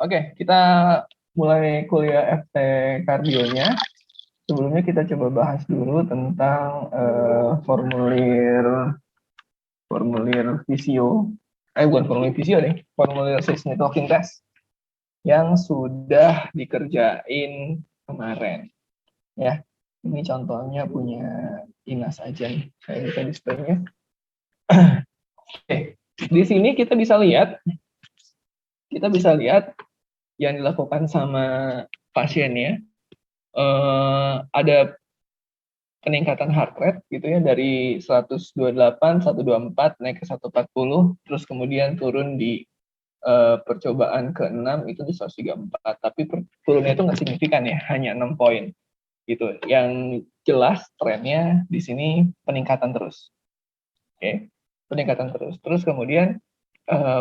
Oke, kita mulai kuliah FT Kardionya. Sebelumnya kita coba bahas dulu tentang formulir visio. Bukan formulir visio deh, formulir six networking test yang sudah dikerjain kemarin. Ya, ini contohnya punya Inas aja nih. Saya buka displaynya. Oke, di sini kita bisa lihat yang dilakukan sama pasiennya. Ada peningkatan heart rate gitu ya dari 128, 124 naik ke 140, terus kemudian turun di percobaan ke-6 itu di 134, tapi turunnya itu nggak signifikan ya, hanya 6 poin gitu. Yang jelas trennya di sini peningkatan terus. Oke, peningkatan terus. Terus kemudian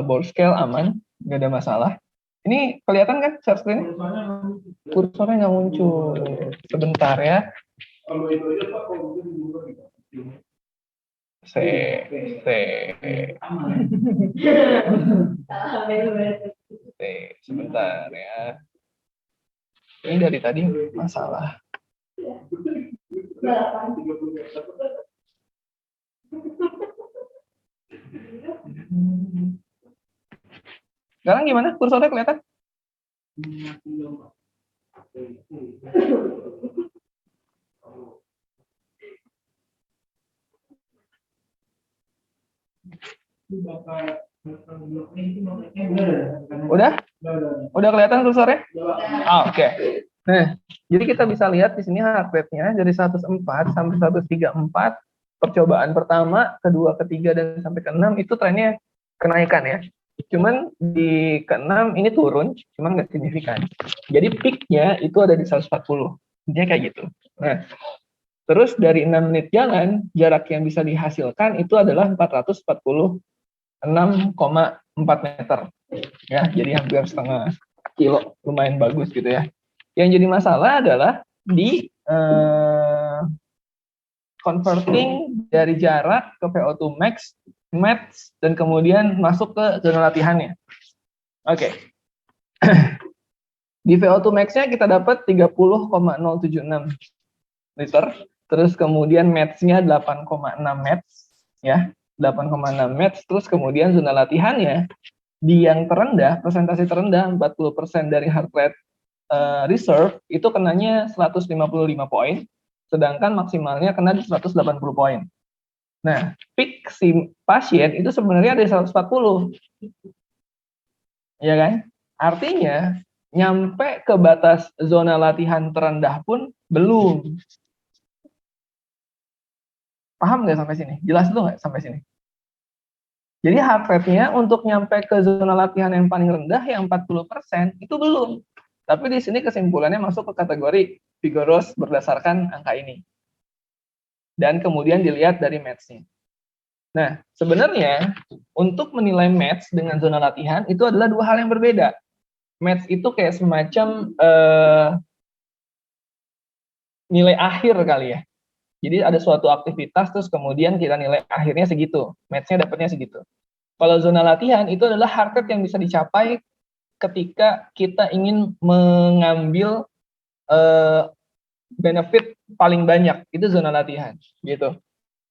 bore scale aman, nggak ada masalah. Ini kelihatan kan share screen? Kursornya nggak muncul. Sebentar ya. Sebentar ya. Ini dari tadi masalah. Sekarang gimana? Kursornya kelihatan? Udah kelihatan kursornya? Oke. Nah, jadi kita bisa lihat di sini heart rate-nya dari 104 sampai 134, percobaan pertama, kedua, ketiga, dan sampai ke-6 itu trennya kenaikan ya. Cuman di ke-6 ini turun, cuman nggak signifikan. Jadi peak-nya itu ada di 140. Intinya kayak gitu. Nah, terus dari 6 menit jalan, jarak yang bisa dihasilkan itu adalah 446,4 meter. Ya, jadi hampir setengah kilo, lumayan bagus gitu ya. Yang jadi masalah adalah di converting dari jarak ke VO2 max, dan kemudian masuk ke zona latihannya. Oke. Di VO2 max-nya kita dapat 30,076 liter, terus kemudian match-nya 8,6 match, ya, 8,6 match, terus kemudian zona latihannya di yang terendah, presentasi terendah 40% dari heart rate reserve itu kenanya 155 poin, sedangkan maksimalnya kena di 180 poin. Nah, peak si pasien itu sebenarnya ada 140. Ya kan? Artinya nyampe ke batas zona latihan terendah pun belum. Paham nggak sampai sini? Jelas dulu nggak sampai sini? Jadi heart rate-nya untuk nyampe ke zona latihan yang paling rendah yang 40% itu belum. Tapi di sini kesimpulannya masuk ke kategori vigorous berdasarkan angka ini. Dan kemudian dilihat dari match-nya. Nah, sebenarnya untuk menilai match dengan zona latihan itu adalah dua hal yang berbeda. Match itu kayak semacam nilai akhir kali ya. Jadi ada suatu aktivitas terus kemudian kita nilai akhirnya segitu, match-nya dapatnya segitu. Kalau zona latihan itu adalah heart rate yang bisa dicapai ketika kita ingin mengambil benefit paling banyak, itu zona latihan gitu.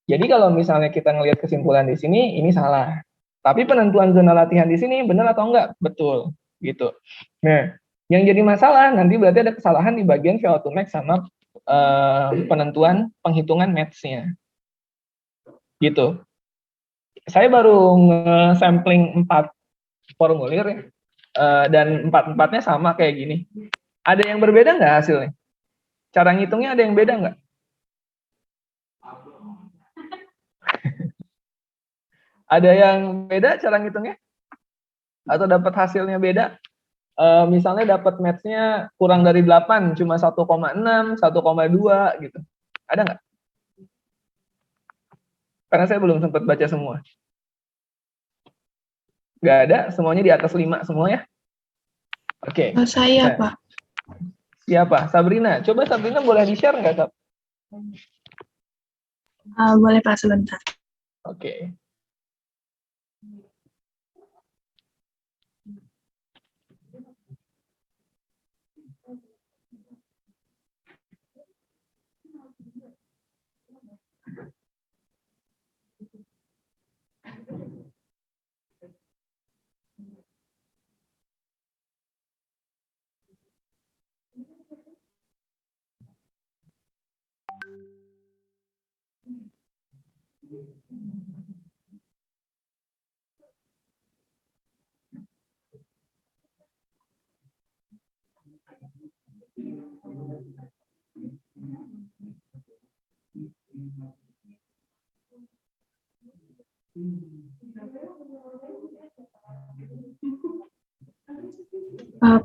Jadi kalau misalnya kita ngelihat kesimpulan di sini, ini salah. Tapi penentuan zona latihan di sini benar atau enggak? Betul gitu. Nah, yang jadi masalah nanti berarti ada kesalahan di bagian VO2 max sama penentuan penghitungan match-nya. Gitu. Saya baru nge-sampling 4 formulir ya, dan 4-4-nya sama kayak gini. Ada yang berbeda nggak hasilnya? Cara ngitungnya ada yang beda nggak? Ada yang beda cara ngitungnya? Atau dapat hasilnya beda? Misalnya dapat match-nya kurang dari 8, cuma 1,6, 1,2 gitu. Ada nggak? Karena saya belum sempat baca semua. Nggak ada, semuanya di atas 5 semua ya? Oke. Saya, Pak. Siapa? Sabrina. Coba Sabrina boleh di-share nggak, Sab? Boleh Pak, sebentar. Oke.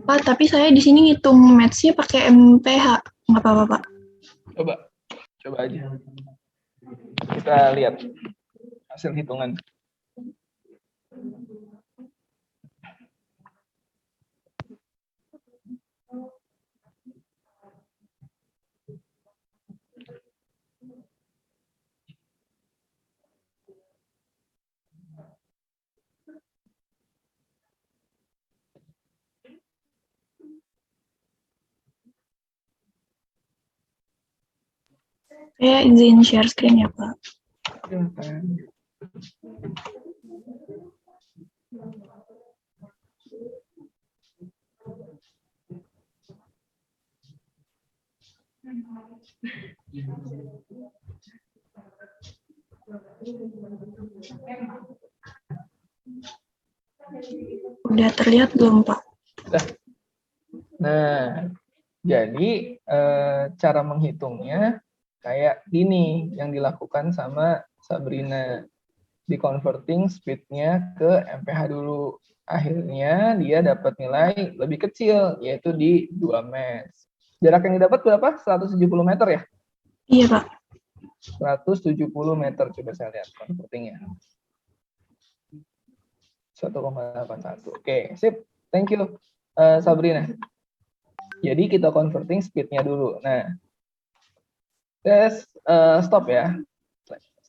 Pak, tapi saya di sini ngitung match-nya pakai MPH. Nggak apa-apa, Pak. Coba aja. Kita lihat hasil hitungan. Saya izin share screen ya, Pak. Udah terlihat belum, Pak? Nah, jadi cara menghitungnya kayak gini yang dilakukan sama Sabrina. Di converting speed-nya ke MPH dulu. Akhirnya dia dapat nilai lebih kecil, yaitu di 2 match. Jarak yang didapat berapa? 170 meter ya? Iya, Pak. 170 meter, coba saya lihat convertingnya. 1,81. Oke, sip. Thank you, Sabrina. Jadi kita converting speed-nya dulu. Nah, stop ya.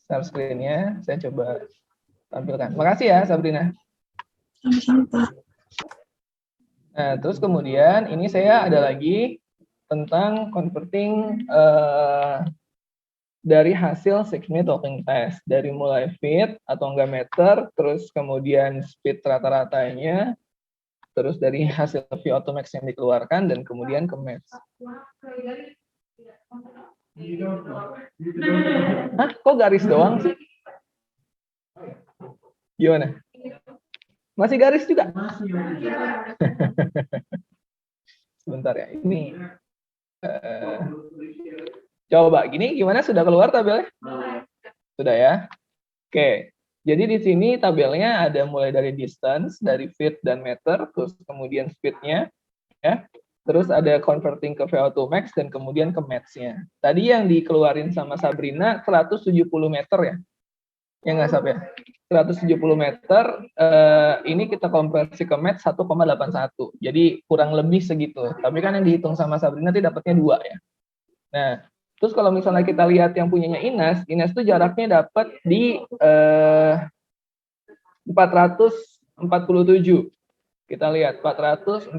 Share screen-nya, saya coba tampilkan. Makasih ya, Sabrina. Sama-sama, Pak. Nah, terus kemudian ini saya ada lagi tentang converting dari hasil 6-minute talking test. Dari mulai feet atau enggak meter, terus kemudian speed rata-ratanya, terus dari hasil VO2 max yang dikeluarkan, dan kemudian ke match. Hah? Kok garis doang sih? Gimana? Masih garis juga? Sebentar ya, ini coba gini, gimana? Sudah keluar tabelnya? Sudah ya? Oke, jadi di sini tabelnya ada mulai dari distance, dari feet dan meter, terus kemudian speed-nya, ya. Terus ada converting ke VO2 max, dan kemudian ke match-nya. Tadi yang dikeluarin sama Sabrina 170 meter ya? Ya nggak, Sab ya? 170 meter, ini kita konversi ke match 1,81. Jadi kurang lebih segitu. Tapi kan yang dihitung sama Sabrina nanti dapatnya 2 ya. Nah, terus kalau misalnya kita lihat yang punyanya Ines itu jaraknya dapat di 447. Kita lihat 447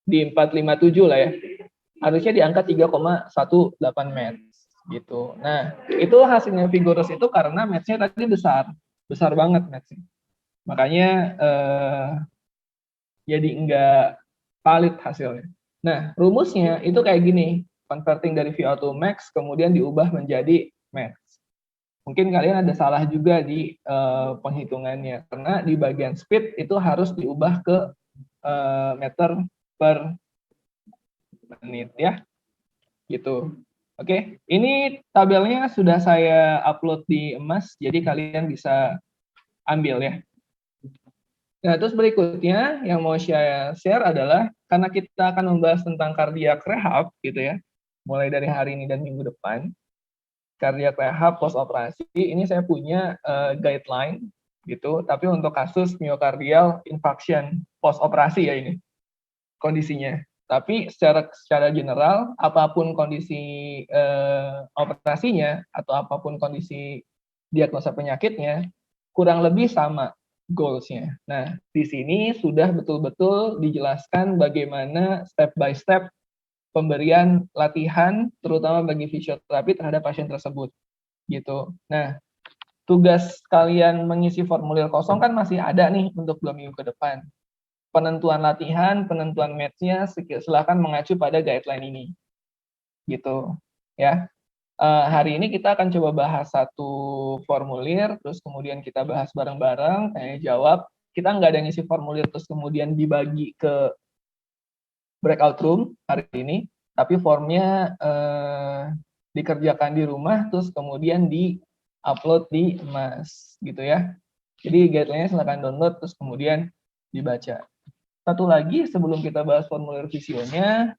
di 457 lah ya. Harusnya di angka 3,18 match gitu. Nah, itu hasilnya vigorous itu karena match-nya tadi besar banget match-nya. Makanya jadi enggak valid hasilnya. Nah, rumusnya itu kayak gini, converting dari VO2 max kemudian diubah menjadi max. Mungkin kalian ada salah juga di penghitungannya, karena di bagian speed itu harus diubah ke meter per menit ya, gitu. Oke, ini tabelnya sudah saya upload di Emas, jadi kalian bisa ambil ya. Nah, terus berikutnya yang mau saya share adalah, karena kita akan membahas tentang cardiac rehab gitu ya, mulai dari hari ini dan minggu depan, cardiac rehab post operasi, ini saya punya guideline gitu, tapi untuk kasus myocardial infarction post operasi ya ini kondisinya. Tapi secara general, apapun kondisi operasinya atau apapun kondisi diagnosa penyakitnya, kurang lebih sama goals-nya. Nah, di sini sudah betul-betul dijelaskan bagaimana step by step pemberian latihan, terutama bagi fisioterapi terhadap pasien tersebut. Gitu. Nah, tugas kalian mengisi formulir kosong kan masih ada nih untuk 2 minggu ke depan. Penentuan latihan, penentuan match-nya, silakan mengacu pada guideline ini. Gitu. Ya. Hari ini kita akan coba bahas satu formulir, terus kemudian kita bahas bareng-bareng, tanya jawab. Kita nggak ada ngisi formulir terus kemudian dibagi ke breakout room hari ini, tapi formnya dikerjakan di rumah, terus kemudian di-upload di Mas, gitu ya. Jadi guideline-nya silakan download, terus kemudian dibaca. Satu lagi sebelum kita bahas formulir visionya,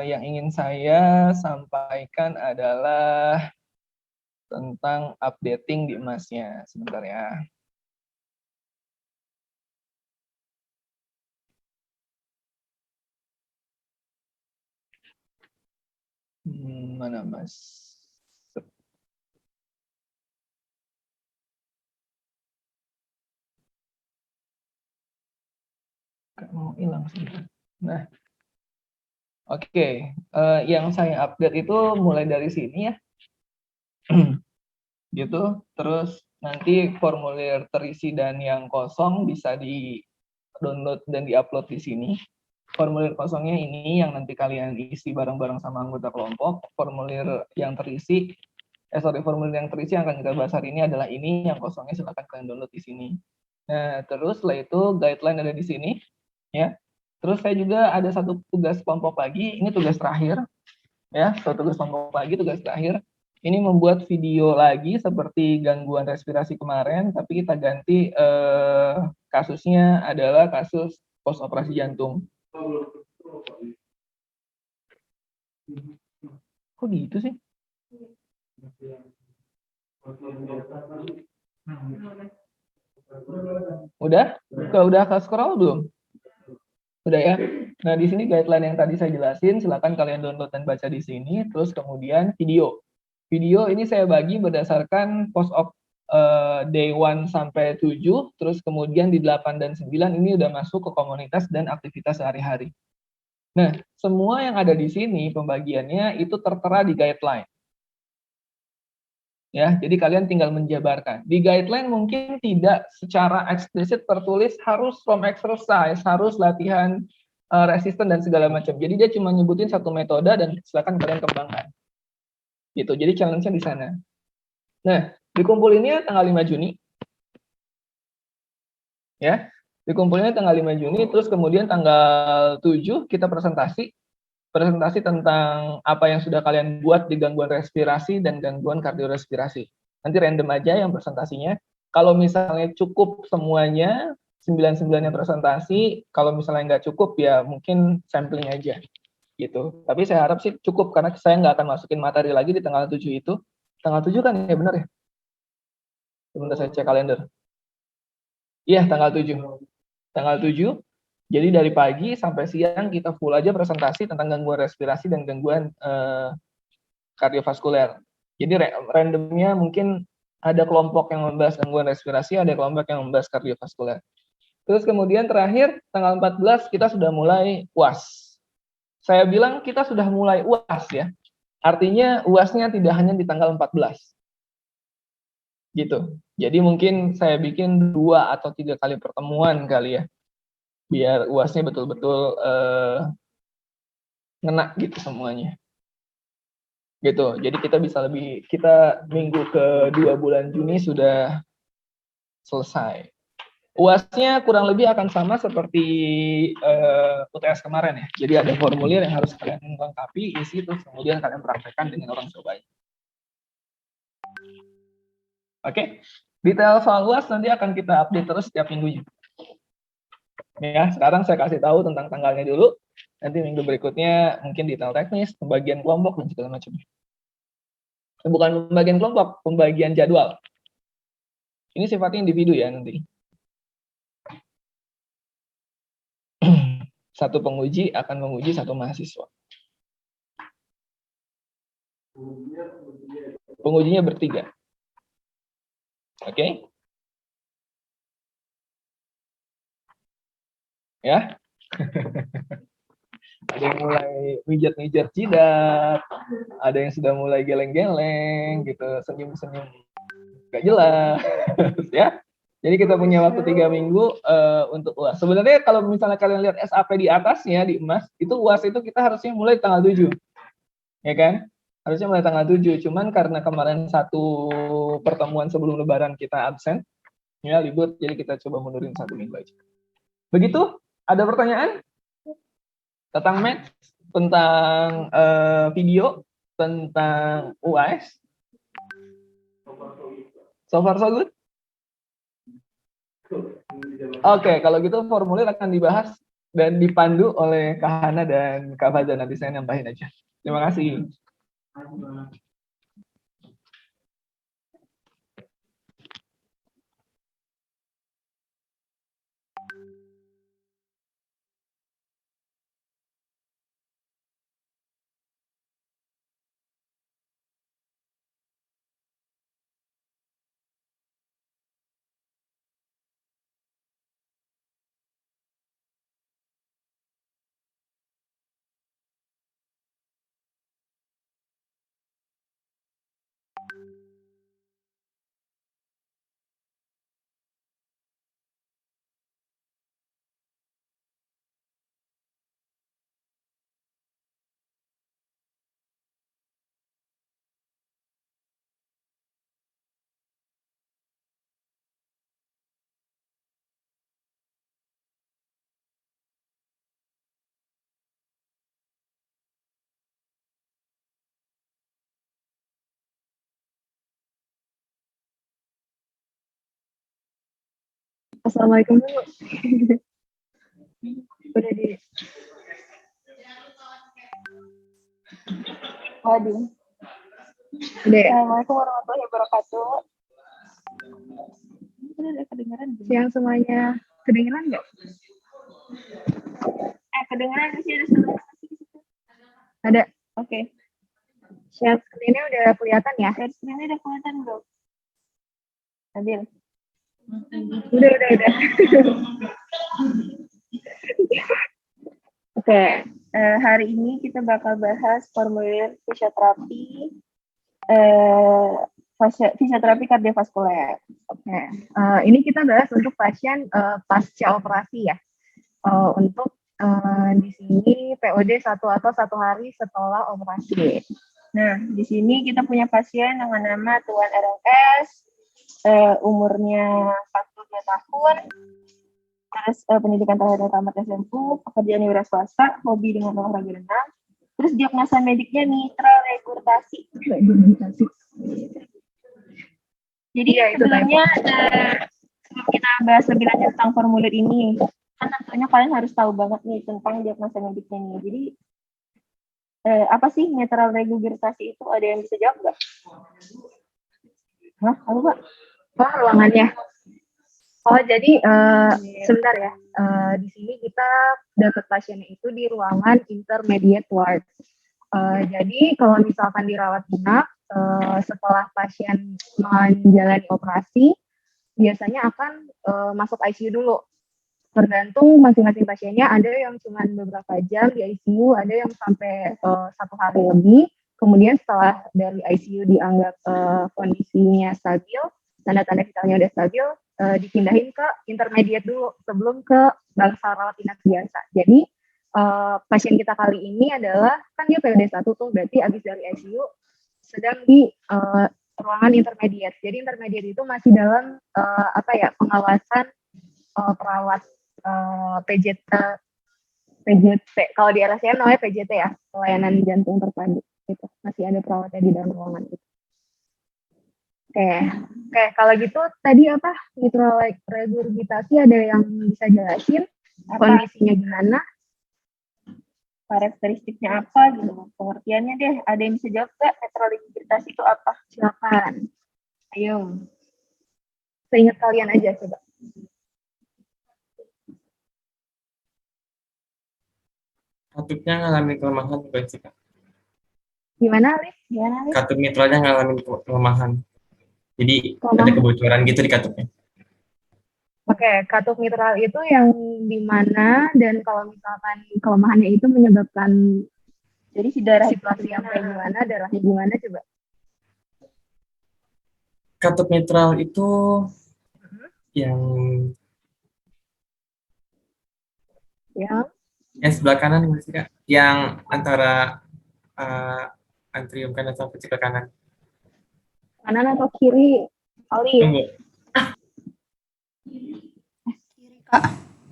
yang ingin saya sampaikan adalah tentang updating di emasnya. Sebentar ya. Mana Mas? Mau hilang sih. Nah, oke. Yang saya update itu mulai dari sini ya. Gitu. Terus nanti formulir terisi dan yang kosong bisa di-download dan di-upload di sini. Formulir kosongnya ini yang nanti kalian isi bareng-bareng sama anggota kelompok. Formulir yang terisi, formulir yang terisi yang akan kita bahas hari ini adalah ini, yang kosongnya silakan kalian download di sini. Nah, terus setelah itu guideline ada di sini, ya. Terus saya juga ada satu tugas kelompok lagi, ini tugas terakhir, ya, satu tugas kelompok lagi, tugas terakhir. Ini membuat video lagi seperti gangguan respirasi kemarin, tapi kita ganti kasusnya adalah kasus post operasi jantung. Kok gitu sih? Udah ke scroll belum? Udah ya. Nah, di sini guideline yang tadi saya jelasin, silakan kalian download dan baca di sini. Terus kemudian video. Video ini saya bagi berdasarkan post op day 1 sampai 7, terus kemudian di 8 dan 9 ini udah masuk ke komunitas dan aktivitas sehari-hari. Nah, semua yang ada di sini pembagiannya itu tertera di guideline. Ya, jadi kalian tinggal menjabarkan. Di guideline mungkin tidak secara eksplisit tertulis harus from exercise, harus latihan resisten dan segala macam. Jadi dia cuma nyebutin satu metode dan silakan kalian kembangkan. Gitu. Jadi challenge-nya di sana. Nah, dikumpulinnya tanggal 5 Juni. Ya. Dikumpulinnya tanggal 5 Juni, terus kemudian tanggal 7 kita presentasi tentang apa yang sudah kalian buat di gangguan respirasi dan gangguan kardiorespirasi. Nanti random aja yang presentasinya. Kalau misalnya cukup semuanya, 99-nya presentasi, kalau misalnya nggak cukup ya mungkin sampling aja. Gitu. Tapi saya harap sih cukup, karena saya nggak akan masukin materi lagi di tanggal 7 itu. Tanggal 7 kan ya benar ya? Sebentar saya cek kalender. Iya, tanggal 7. Tanggal 7. Jadi dari pagi sampai siang kita full aja presentasi tentang gangguan respirasi dan gangguan kardiovaskuler. Jadi randomnya mungkin ada kelompok yang membahas gangguan respirasi, ada kelompok yang membahas kardiovaskuler. Terus kemudian terakhir tanggal 14 kita sudah mulai UAS. Saya bilang kita sudah mulai UAS ya. Artinya UASnya tidak hanya di tanggal 14. Gitu. Jadi mungkin saya bikin 2 atau 3 kali pertemuan kali ya. Biar UASnya betul-betul ngena gitu semuanya. Gitu. Jadi kita minggu ke-2 bulan Juni sudah selesai. UASnya kurang lebih akan sama seperti UTS kemarin ya. Jadi ada formulir yang harus kalian lengkapi, isi, terus kemudian kalian praktekkan dengan orang cobanya. Oke. Detail soal UAS nanti akan kita update terus setiap minggunya. Ya, sekarang saya kasih tahu tentang tanggalnya dulu. Nanti minggu berikutnya mungkin detail teknis, pembagian kelompok, dan segala macam. Bukan pembagian kelompok, pembagian jadwal. Ini sifatnya individu ya nanti. Satu penguji akan menguji satu mahasiswa. Pengujinya bertiga. Oke? Ya? Ada yang mulai mijat-mijat jidat, ada yang sudah mulai geleng-geleng, gitu, senyum-senyum gak jelas, ya. Jadi kita punya waktu 3 minggu untuk UAS. Sebenarnya kalau misalnya kalian lihat SAP di atasnya, di emas, itu UAS itu kita harusnya mulai tanggal 7. Ya kan? Harusnya mulai tanggal 7. Cuman karena kemarin satu pertemuan sebelum Lebaran kita absen, ya libur, jadi kita coba mundurin 1 minggu aja. Begitu? Ada pertanyaan? Tentang math, tentang video, tentang UAS? So far so good? Oke, kalau gitu formulir akan dibahas dan dipandu oleh Kak Hana dan Kak Faza. Nanti saya nambahin aja. Terima kasih. Assalamualaikum Bu. Udah di. Waduh. Udah ya? Assalamualaikum warahmatullahi wabarakatuh. Udah kedengeran. Siang semuanya. Kedengeran nggak? Kedengeran sih ada suara. Ada. Oke. Share screen-nya udah kelihatan ya? Share screen-nya udah kelihatan belum? Adil. Udah. Oke, hari ini kita bakal bahas formulir fisioterapi fisioterapi kardiovaskuler. Oke, ini kita bahas untuk pasien pasca operasi ya. Untuk di sini POD 1 atau 1 hari setelah operasi. Nah, di sini kita punya pasien dengan nama Tuan RS, umurnya 42 tahun, terus pendidikan terakhir tamat SMU, pekerjaan wira swasta, hobi dengan olahraga renang, terus diagnosa mediknya mitral regurgitasi. Jadi ya, sebelumnya sebelum kita bahas lebih lanjut tentang formulir ini, kan tentunya kalian harus tahu banget nih tentang diagnosa mediknya nih. Jadi apa sih mitral regurgitasi itu? Ada yang bisa jawab nggak? Hah, apa Pak? Oh, ruangannya. Oh, jadi sebentar ya. Di sini kita dapat pasiennya itu di ruangan intermediate ward. Jadi kalau misalkan dirawat inap, setelah pasien menjalani operasi, biasanya akan masuk ICU dulu. Tergantung masing-masing pasiennya, ada yang cuma beberapa jam di ICU, ada yang sampai 1 hari lebih. Kemudian setelah dari ICU dianggap kondisinya stabil, tanda-tanda vitalnya udah stabil, dipindahin ke intermediate dulu sebelum ke bangsal rawat inap biasa. Jadi pasien kita kali ini adalah, kan dia POD 1 tuh, berarti habis dari ICU sedang di ruangan intermediate. Jadi intermediate itu masih dalam pengawasan perawat PJT. Kalau di RSCM namanya PJT ya, pelayanan jantung terpadu. Gitu. Masih ada perawatnya di dalam ruangan itu. Oke, kalau gitu tadi apa mitral regurgitasi, ada yang bisa jelasin kondisinya gimana? Karakteristiknya apa gitu, pengertiannya deh. Ada yang bisa jawab nggak mitral regurgitasi itu apa? Silakan. Ayo. Seingat kalian aja coba. Katupnya ngalamin kelemahan bukan sih, Kak? Gimana, Alif? Gimana, Alif? Katup mitralnya ngalamin kelemahan. Jadi ada Kelemahan. kebocoran gitu di katupnya. Oke, katup mitral itu yang di mana dan kalau misalkan kelemahannya itu menyebabkan jadi si darah situasi yang kayak gimana, darahnya gimana coba? Katup mitral itu yang Ya, sebelah kanan gimana sih, Kak? Yang antara antrium kanan sama ventrikel kanan. kanan atau kiri? Alif. Tunggu.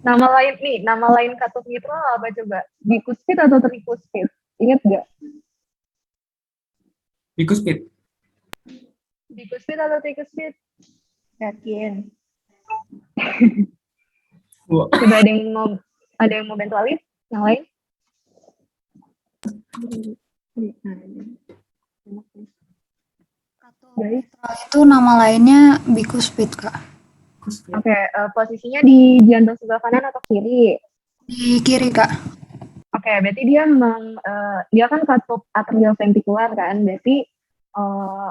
Nama lain nih, nama lain katup mitral apa coba? Bikuspid atau trikuspid? Ingat nggak? Bikuspid. Bikuspid atau trikuspid? Yakin. Wah. Coba ada yang mau bantu Alif? Yang lain? Guys, Itu nama lainnya bikuspid, Kak. oke, posisinya di jantung sebelah kanan atau kiri? Di kiri, Kak. Oke, berarti dia memang dia kan katup atrioventrikular kan, berarti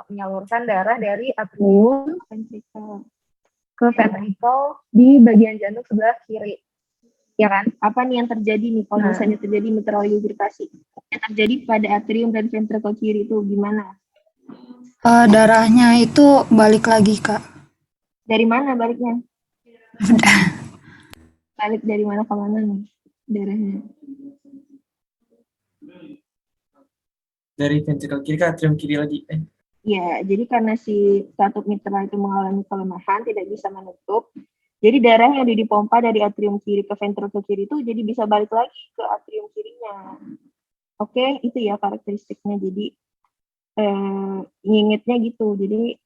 menyalurkan darah dari atrium ventrikel ke ventrikel di bagian jantung sebelah kiri. Ya kan? Apa nih yang terjadi nih kalau misalnya terjadi mitral regurgitasi? Yang terjadi pada atrium dan ventrikel kiri itu gimana? Darahnya itu balik lagi, Kak. Dari mana baliknya? Balik dari mana ke mana nih darahnya? Dari ventrikel kiri ke atrium kiri lagi. Ya, jadi karena si katup mitral itu mengalami kelemahan, tidak bisa menutup. Jadi darah yang dipompa dari atrium kiri ke ventrikel kiri itu jadi bisa balik lagi ke atrium kirinya. Oke, itu ya karakteristiknya. Jadi ngingetnya gitu. Jadi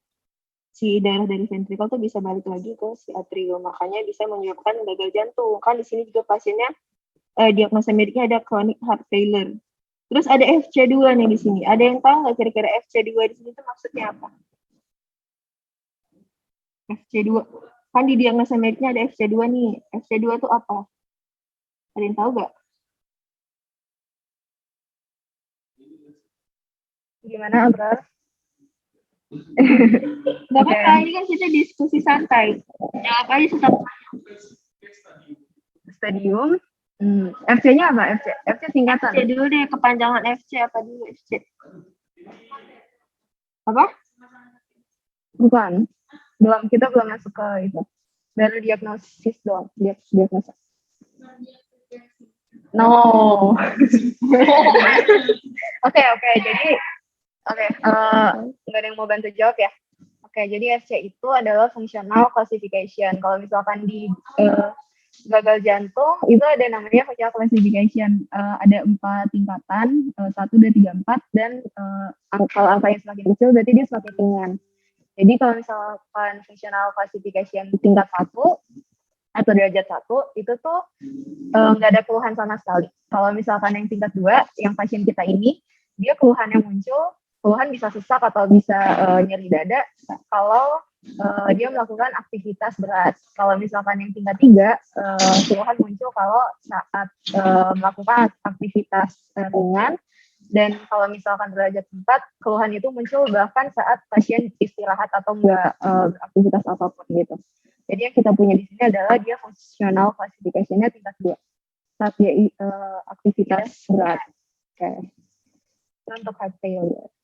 si darah dari ventrikel tuh bisa balik lagi ke si atrium, makanya bisa menyebabkan gagal jantung. Kan di sini juga pasiennya diagnosa mediknya ada chronic heart failure. Terus ada FC2 nih di sini. Ada yang tahu nggak kira-kira FC2 di sini tuh maksudnya apa? FC2. Kan di diagnosa mediknya ada FC2 nih. FC2 tuh apa? Ada yang tahu nggak? Gimana, Abrar? Nggak apa-apa, ini kan kita diskusi santai. Jawab aja tetap. Stadium. FC-nya apa? FC singkatan. FC dulu deh, kepanjangan FC apa dulu FC? Apa? Bukan. Kita belum masuk ke itu. Baru diagnosis doang. Diagnosa. No. Oke. Jadi, nggak ada yang mau bantu jawab ya? Oke, jadi FC itu adalah functional classification. Kalau misalkan di gagal jantung, itu ada namanya functional classification. Ada 4 tingkatan, 1, 2, 3, 4, dan kalau angka yang semakin kecil, berarti dia semakin ringan. Jadi kalau misalkan functional classification tingkat 1, atau derajat 1, itu tuh nggak ada keluhan sama sekali. Kalau misalkan yang tingkat 2, yang pasien kita ini, dia keluhan yang muncul, keluhan bisa sesak atau bisa nyeri dada kalau dia melakukan aktivitas berat. Kalau misalkan yang tingkat 3, keluhan muncul kalau saat melakukan aktivitas ringan. Dan kalau misalkan derajat 4, keluhan itu muncul bahkan saat pasien istirahat atau nggak beraktivitas apapun gitu. Jadi yang kita punya di sini adalah dia functional classification-nya tingkat 2. Saat dia aktivitas berat. Oke. Untuk heart failure.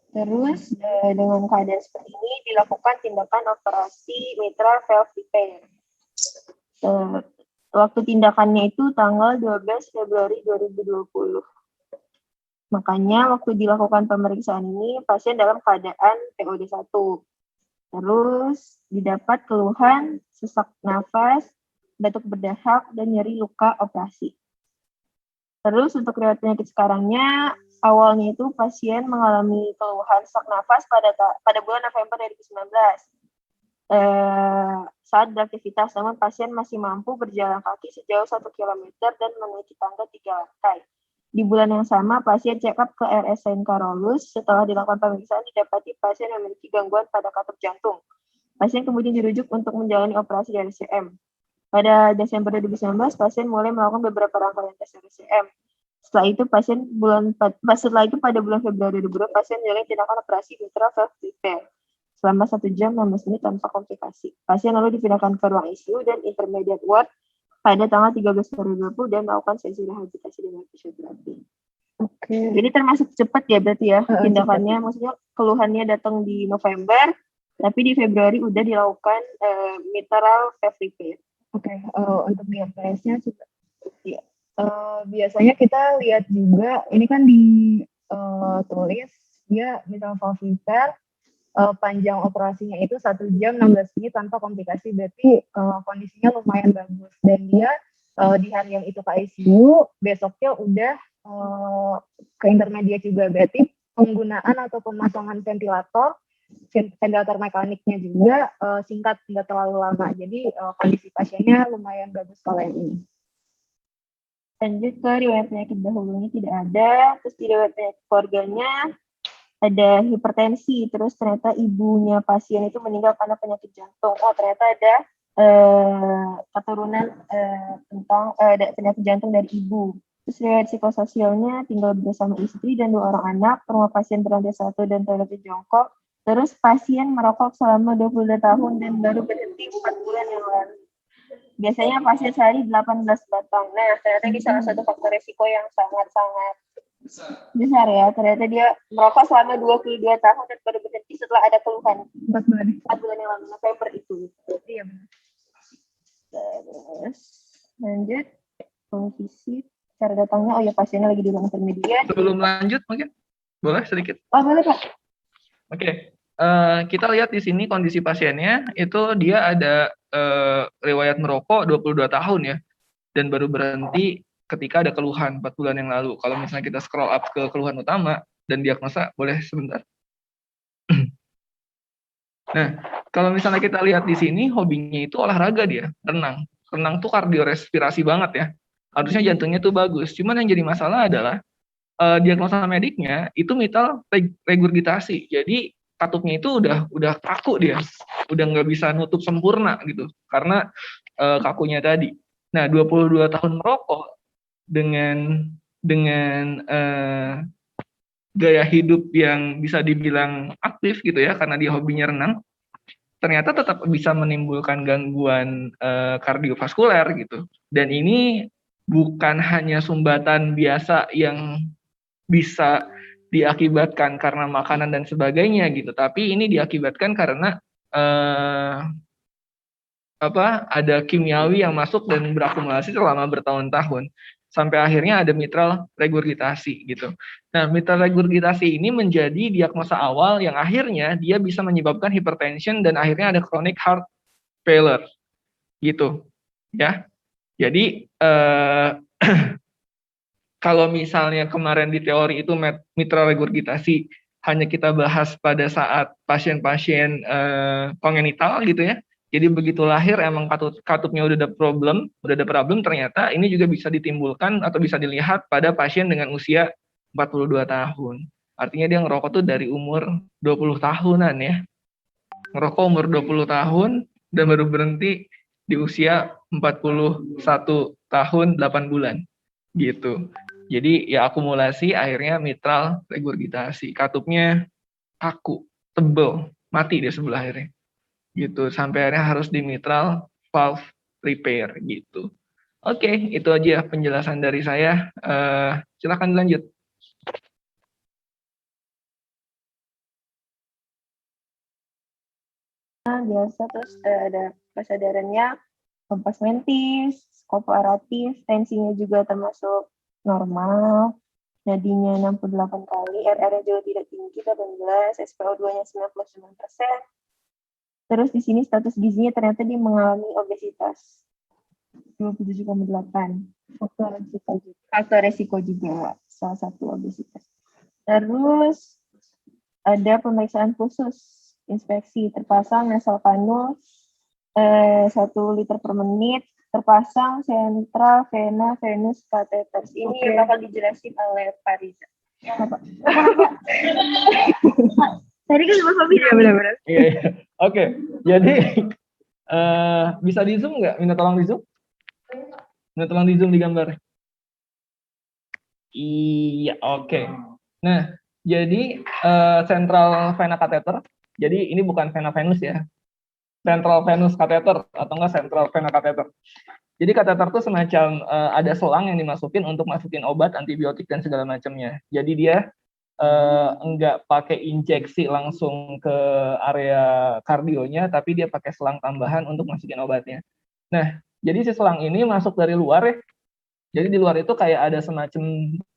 Terus dengan keadaan seperti ini dilakukan tindakan operasi mitral valve repair. Waktu tindakannya itu tanggal 12 Februari 2020. Makanya waktu dilakukan pemeriksaan ini pasien dalam keadaan POD1. Terus didapat keluhan sesak nafas, batuk berdahak, dan nyeri luka operasi. Terus untuk riwayat penyakit sekarangnya, awalnya itu pasien mengalami keluhan sesak nafas pada bulan November 2019 saat beraktivitas, namun pasien masih mampu berjalan kaki sejauh 1 km dan menaiki tangga 3 lantai. Di bulan yang sama, pasien check up ke RS St. Carolus. Setelah dilakukan pemeriksaan, didapati pasien memiliki gangguan pada katup jantung. Pasien kemudian dirujuk untuk menjalani operasi di RSCM. Pada Desember 2019, pasien mulai melakukan beberapa rangkaian tes RCM. Setelah itu pada bulan Februari 2020 pasien menjalani tindakan operasi mitral valve repair selama 1 jam 16 menit tanpa komplikasi. Pasien lalu dipindahkan ke ruang ICU dan intermediate ward pada tanggal 13 Februari 2020 dan melakukan sesi rehabilitasi dengan fisioterapi. Oke. Jadi termasuk cepat ya berarti ya Heeh, tindakannya, maksudnya keluhannya datang di November, tapi di Februari udah dilakukan mitral valve repair. Oke, untuk GPS-nya juga. Ya. Biasanya kita lihat juga, ini kan tulis dia misal valve repair, panjang operasinya itu 1 jam 16 menit tanpa komplikasi, berarti kondisinya lumayan bagus. Dan dia di hari yang itu ke ICU, besoknya udah ke intermediate juga, berarti penggunaan atau pemasangan ventilator mekaniknya juga singkat, nggak terlalu lama. Jadi kondisi pasiennya lumayan bagus kalau yang ini. Lanjut ke riwayat penyakit dahulunya tidak ada, terus di riwayat penyakit keluarganya ada hipertensi, terus ternyata ibunya pasien itu meninggal karena penyakit jantung. Oh, ternyata ada keturunan tentang ada penyakit jantung dari ibu. Terus riwayat psikososialnya tinggal bersama istri dan 2 orang anak, rumah pasien berlantai 1 dan toiletnya jongkok. Terus pasien merokok selama 22 tahun dan baru berhenti 4 bulan yang lalu. Biasanya pasien sehari 18 batang. Nah, ternyata ini salah satu faktor resiko yang sangat-sangat besar ya. Ternyata dia merokok selama 22 tahun dan baru berhenti setelah ada keluhan. 4 bulan. 4 bulan yang lalu, November itu. Iya benar. Terus lanjut, visit. Cara datangnya, oh ya pasiennya lagi di ruang intermediate. Sebelum lanjut mungkin boleh sedikit. Oh, boleh Pak. Oke. Kita lihat di sini kondisi pasiennya itu dia ada riwayat merokok 22 tahun ya, dan baru berhenti ketika ada keluhan 4 bulan yang lalu. Kalau misalnya kita scroll up ke keluhan utama dan diagnosa, boleh sebentar. Nah, kalau misalnya kita lihat di sini hobinya itu olahraga, dia renang. Renang tuh kardiorespirasi banget ya. Harusnya jantungnya tuh bagus. Cuman yang jadi masalah adalah diagnosa mediknya itu mitral regurgitasi. Jadi katupnya itu udah kaku dia, udah nggak bisa nutup sempurna gitu karena kakunya tadi. Nah, 22 tahun merokok dengan gaya hidup yang bisa dibilang aktif gitu ya, karena dia hobinya renang, ternyata tetap bisa menimbulkan gangguan kardiovaskuler gitu. Dan ini bukan hanya sumbatan biasa yang bisa diakibatkan karena makanan dan sebagainya gitu, tapi ini diakibatkan karena ada kimiawi yang masuk dan berakumulasi selama bertahun-tahun sampai akhirnya ada mitral regurgitasi gitu. Nah, mitral regurgitasi ini menjadi diagnosa awal yang akhirnya dia bisa menyebabkan hypertension dan akhirnya ada chronic heart failure gitu ya. Jadi kalau misalnya kemarin di teori itu mitral regurgitasi hanya kita bahas pada saat pasien-pasien kongenital gitu ya. Jadi begitu lahir emang katupnya udah ada problem, ternyata ini juga bisa ditimbulkan atau bisa dilihat pada pasien dengan usia 42 tahun. Artinya dia ngerokok tuh dari umur 20 tahunan ya. Ngerokok umur 20 tahun dan baru berhenti di usia 41 tahun 8 bulan gitu. Jadi ya akumulasi akhirnya mitral regurgitasi. Katupnya kaku, tebel, mati dia sebelah akhirnya. Gitu, sampai akhirnya harus di mitral valve repair gitu. Oke, itu aja penjelasan dari saya. Silakan lanjut. Biasa, terus ada kesadarannya, kompas mentis, kooperatif, tensinya juga termasuk normal, nadinya 68 kali, RR-nya juga tidak tinggi, 18, SpO2-nya 99%. Terus di sini status gizinya ternyata dia mengalami obesitas 27,8. Faktor resiko juga salah satu obesitas. Terus ada pemeriksaan khusus, inspeksi terpasang nasal kanul 1 liter per menit, terpasang sentral vena venus kateter. Ini bakal dijelasin oleh Pak Riza. Tadi kan Mas Fabi. Iya benar-benar. Iya. Oke. Jadi Bisa di zoom nggak? Minta tolong di zoom? Minta tolong di zoom di gambar. Iya, oke. Nah, jadi central vena catheter. Jadi ini bukan vena venus ya. Central venous catheter atau enggak central vena catheter. Jadi kateter itu semacam ada selang yang dimasukin untuk masukin obat, antibiotik dan segala macamnya. Jadi dia enggak pakai injeksi langsung ke area kardionya, tapi dia pakai selang tambahan untuk masukin obatnya. Nah, jadi si selang ini masuk dari luar ya. Jadi di luar itu kayak ada semacam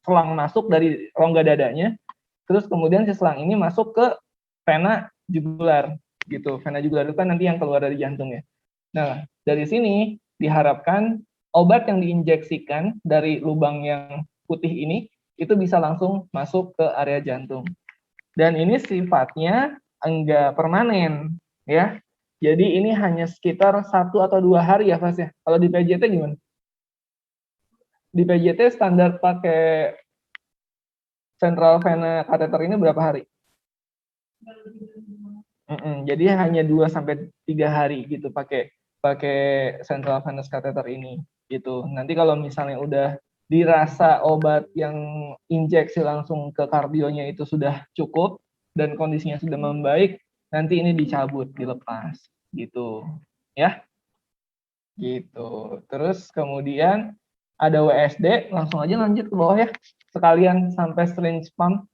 selang masuk dari rongga dadanya, terus kemudian si selang ini masuk ke vena jugular gitu. Vena jugular itu kan nanti yang keluar dari jantung ya. Nah, dari sini diharapkan obat yang diinjeksikan dari lubang yang putih ini itu bisa langsung masuk ke area jantung. Dan ini sifatnya enggak permanen ya. Jadi ini hanya sekitar 1 atau 2 hari ya Fas ya. Kalau di PJT gimana? Di PJT standar pakai central vena catheter ini berapa hari? Jadi hanya 2 sampai 3 hari gitu pakai central venous catheter ini gitu. Nanti kalau misalnya udah dirasa obat yang injeksi langsung ke kardionya itu sudah cukup dan kondisinya sudah membaik, nanti ini dicabut, dilepas gitu. Ya. Gitu. Terus kemudian ada WSD, langsung aja lanjut ke bawah ya. Sekalian sampai syringe pump.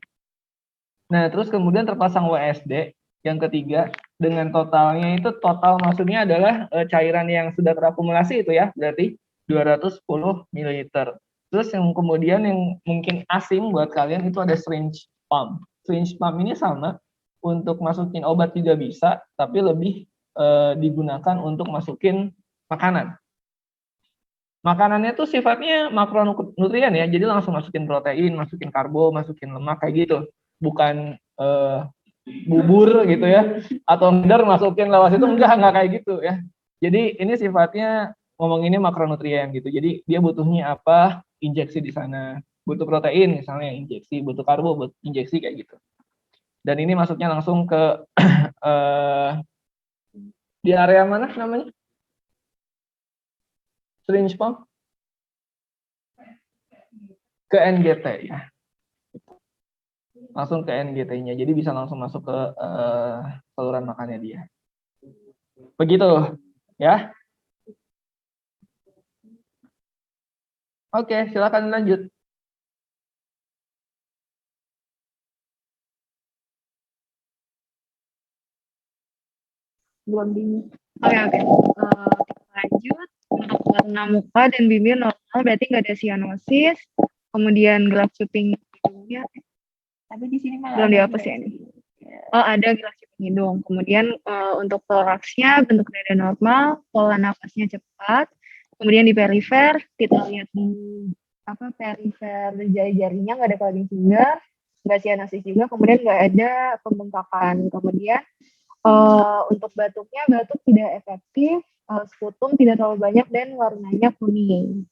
Nah, terus kemudian terpasang WSD yang ketiga dengan totalnya itu total maksudnya adalah cairan yang sudah terakumulasi itu ya, berarti 210 ml. Terus yang kemudian yang mungkin asing buat kalian itu ada syringe pump. Syringe pump ini sama untuk masukin obat juga bisa, tapi lebih digunakan untuk masukin makanan. Makanannya tuh sifatnya makronutrien ya, jadi langsung masukin protein, masukin karbo, masukin lemak kayak gitu. Bukan bubur gitu ya, atau benar masukin lewat itu enggak kayak gitu ya. Jadi ini sifatnya ngomonginnya makronutrien gitu. Jadi dia butuhnya apa, injeksi di sana. Butuh protein misalnya injeksi, butuh karbo, butuh injeksi kayak gitu. Dan ini masuknya langsung ke di area mana namanya? Syringe pump? Ke NGT ya. Langsung ke NGT-nya. Jadi bisa langsung masuk ke saluran makannya dia. Begitu ya. Oke, silakan lanjut. Belum di Oke. Lanjut. Untuk warna muka dan bibir normal, berarti nggak ada sianosis. Kemudian gelap cuping hidungnya. tapi di sini malah Belum ada dihapus ya ini. Oh, ada gelap cuping hidung. Kemudian untuk thoraxnya bentuk dada normal, pola nafasnya cepat. Kemudian di perifer, kita lihat di perifer jari-jarinya nggak ada kelabing finger, nggak sianosis juga. Kemudian nggak ada pembengkakan. Kemudian untuk batuk tidak efektif, sputum tidak terlalu banyak dan warnanya kuning.